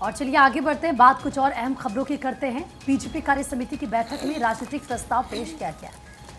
और चलिए आगे बढ़ते हैं, बात कुछ और अहम खबरों की करते हैं। बीजेपी कार्य समिति की बैठक में राजनीतिक प्रस्ताव पेश किया गया।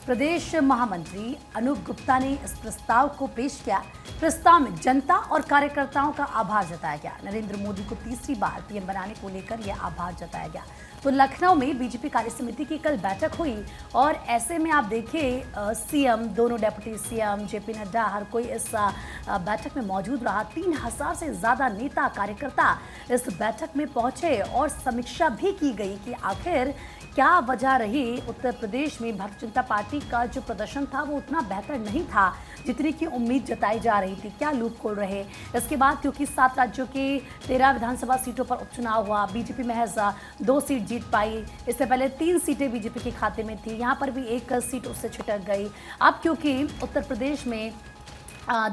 प्रदेश महामंत्री अनूप गुप्ता ने इस प्रस्ताव को पेश किया। प्रस्ताव में जनता और कार्यकर्ताओं का आभार जताया गया। नरेंद्र मोदी को तीसरी बार पीएम बनाने को लेकर यह आभार जताया गया। तो लखनऊ में बीजेपी कार्य समिति की कल बैठक हुई और ऐसे में आप देखिए सीएम, दोनों डेप्यूटी सीएम, जेपी नड्डा, हर कोई इस बैठक में मौजूद रहा। 3000 से ज़्यादा नेता कार्यकर्ता इस बैठक में पहुंचे और समीक्षा भी की गई कि आखिर क्या वजह रही। उत्तर प्रदेश में भारतीय जनता पार्टी का जो प्रदर्शन था वो उतना बेहतर नहीं था जितनी की उम्मीद जताई जा रही थी। क्या लूप खोल रहे इसके बाद, क्योंकि 7 राज्यों की 13 विधानसभा सीटों पर उपचुनाव हुआ। बीजेपी महज 2 सीट जीत पाई। इससे पहले 3 सीटें बीजेपी के खाते में थी, यहाँ पर भी 1 सीट उससे छिटक गई। अब क्योंकि उत्तर प्रदेश में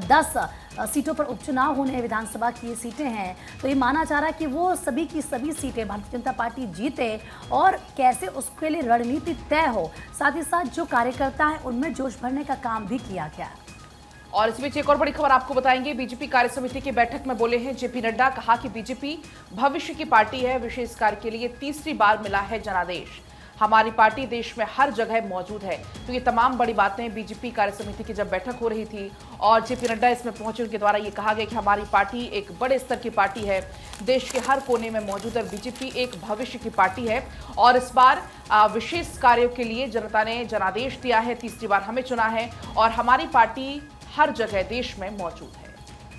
10 सीटों पर उपचुनाव होने हैं, विधानसभा की ये सीटें हैं, तो ये माना जा रहा है कि वो सभी की सभी सीटें भारतीय जनता पार्टी जीते और कैसे उसके लिए रणनीति तय हो। साथ ही साथ जो कार्यकर्ता हैं उनमें जोश भरने का काम भी किया गया। और इस बीच एक और बड़ी खबर आपको बताएंगे। बीजेपी कार्य समिति की बैठक में बोले हैं जेपी नड्डा। कहा कि बीजेपी भविष्य की पार्टी है, विशेष कार्य के लिए तीसरी बार मिला है जनादेश। हमारी पार्टी देश में हर जगह मौजूद है। तो ये तमाम बड़ी बातें बीजेपी कार्य समिति की जब बैठक हो रही थी और जेपी नड्डा इसमें पहुंचे, उनके द्वारा ये कहा गया कि हमारी पार्टी एक बड़े स्तर की पार्टी है, देश के हर कोने में मौजूद है। बीजेपी एक भविष्य की पार्टी है और इस बार विशेष कार्यों के लिए जनता ने जनादेश दिया है। तीसरी बार हमें चुना है और हमारी पार्टी हर जगह देश में मौजूद है।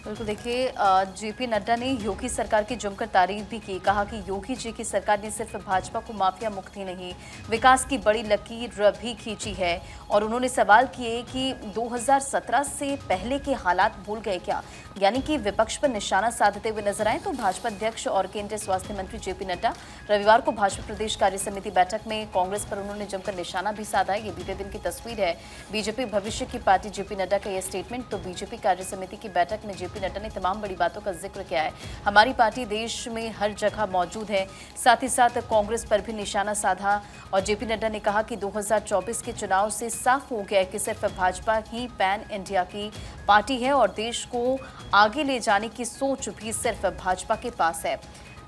बिल्कुल, देखिए जेपी नड्डा ने योगी सरकार की जमकर तारीफ भी की। कहा कि योगी जी की सरकार ने सिर्फ भाजपा को माफिया मुक्त ही नहीं, विकास की बड़ी लकीर भी खींची है। और उन्होंने सवाल किए कि 2017 से पहले के हालात भूल गए क्या, यानी कि विपक्ष पर निशाना साधते हुए नजर आए। तो भाजपा अध्यक्ष और केंद्रीय स्वास्थ्य मंत्री जेपी नड्डा रविवार को भाजपा प्रदेश कार्य समिति बैठक में कांग्रेस पर उन्होंने जमकर निशाना भी साधा। ये बीते दिन की तस्वीर है। बीजेपी भविष्य की पार्टी, जेपी नड्डा का यह स्टेटमेंट। तो बीजेपी कार्य समिति की बैठक में जेपी नड्डा ने तमाम बड़ी बातों का जिक्र किया है। हमारी पार्टी देश में हर जगह मौजूद है। साथ ही साथ कांग्रेस पर भी निशाना साधा और जेपी नड्डा ने कहा कि 2024 के चुनाव से साफ हो गया है कि सिर्फ भाजपा ही पैन इंडिया की पार्टी है और देश को आगे ले जाने की सोच भी सिर्फ भाजपा के पास है।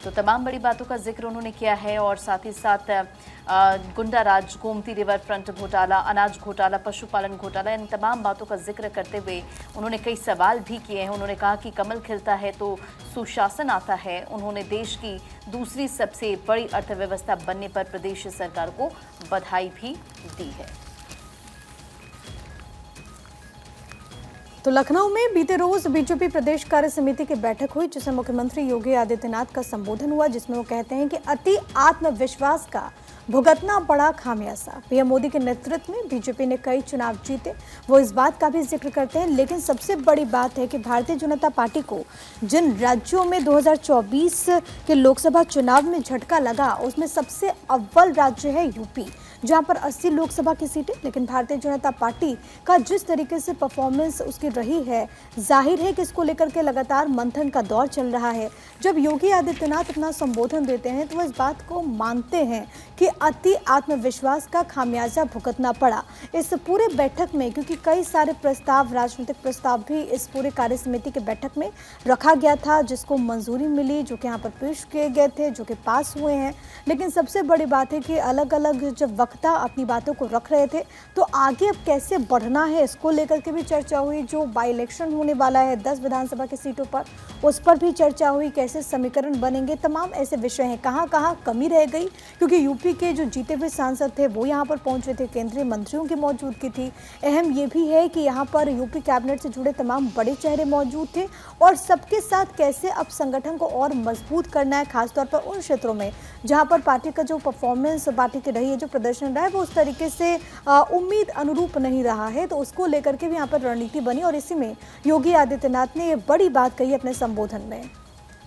तो तमाम बड़ी बातों का जिक्र उन्होंने किया है और साथ ही साथ गुंडा राज, गोमती रिवर फ्रंट घोटाला, अनाज घोटाला, पशुपालन घोटाला, इन तमाम बातों का जिक्र करते हुए उन्होंने कई सवाल भी किए हैं। उन्होंने कहा कि कमल खिलता है तो सुशासन आता है। उन्होंने देश की दूसरी सबसे बड़ी अर्थव्यवस्था बनने पर प्रदेश सरकार को बधाई भी दी है। तो लखनऊ में बीते रोज बीजेपी प्रदेश कार्य समिति की बैठक हुई जिसमें मुख्यमंत्री योगी आदित्यनाथ का संबोधन हुआ, जिसमें वो कहते हैं कि अति आत्मविश्वास का भुगतना बड़ा खामियाजा। पीएम मोदी के नेतृत्व में बीजेपी ने कई चुनाव जीते, वो इस बात का भी जिक्र करते हैं। लेकिन सबसे बड़ी बात है कि भारतीय जनता पार्टी को जिन राज्यों में 2024 के लोकसभा चुनाव में झटका लगा उसमें सबसे अव्वल राज्य है यूपी, जहां पर 80 लोकसभा की सीटें। लेकिन भारतीय जनता पार्टी का जिस तरीके से परफॉर्मेंस उसकी रही है, जाहिर है कि इसको लेकर के लगातार मंथन का दौर चल रहा है। जब योगी आदित्यनाथ अपना संबोधन देते हैं तो वो इस बात को मानते हैं कि अति आत्मविश्वास का खामियाजा भुगतना पड़ा इस पूरे बैठक में, क्योंकि कई सारे प्रस्ताव, राजनीतिक प्रस्ताव भी इस पूरे कार्य समिति के बैठक में रखा गया था, जिसको मंजूरी मिली, जो कि यहाँ पर पेश किए गए थे, जो कि पास हुए हैं। लेकिन सबसे बड़ी बात है कि अलग अलग जब वक्ता अपनी बातों को रख रहे थे तो आगे अब कैसे बढ़ना है इसको लेकर के भी चर्चा हुई। जो बाई इलेक्शन होने वाला है 10 विधानसभा की सीटों पर, उस पर भी चर्चा हुई। कैसे समीकरण बनेंगे, तमाम ऐसे विषय हैं। कहाँ कहाँ कमी रह गई, क्योंकि यूपी के जो जीते हुए सांसद थे वो यहाँ पर पहुंचे थे, केंद्रीय मंत्रियों की मौजूदगी थी। अहम ये भी है कि यहाँ पर यूपी कैबिनेट से जुड़े तमाम बड़े चेहरे मौजूद थे और सबके साथ कैसे अब संगठन को और मजबूत करना है, खासतौर पर उन क्षेत्रों में जहाँ पर पार्टी का जो परफॉर्मेंस पार्टी की रही है, जो प्रदर्शन रहा है, वो उस तरीके से उम्मीद अनुरूप नहीं रहा है। तो उसको लेकर के भी यहाँ पर रणनीति बनी और इसी में योगी आदित्यनाथ ने ये बड़ी बात कही अपने संबोधन में।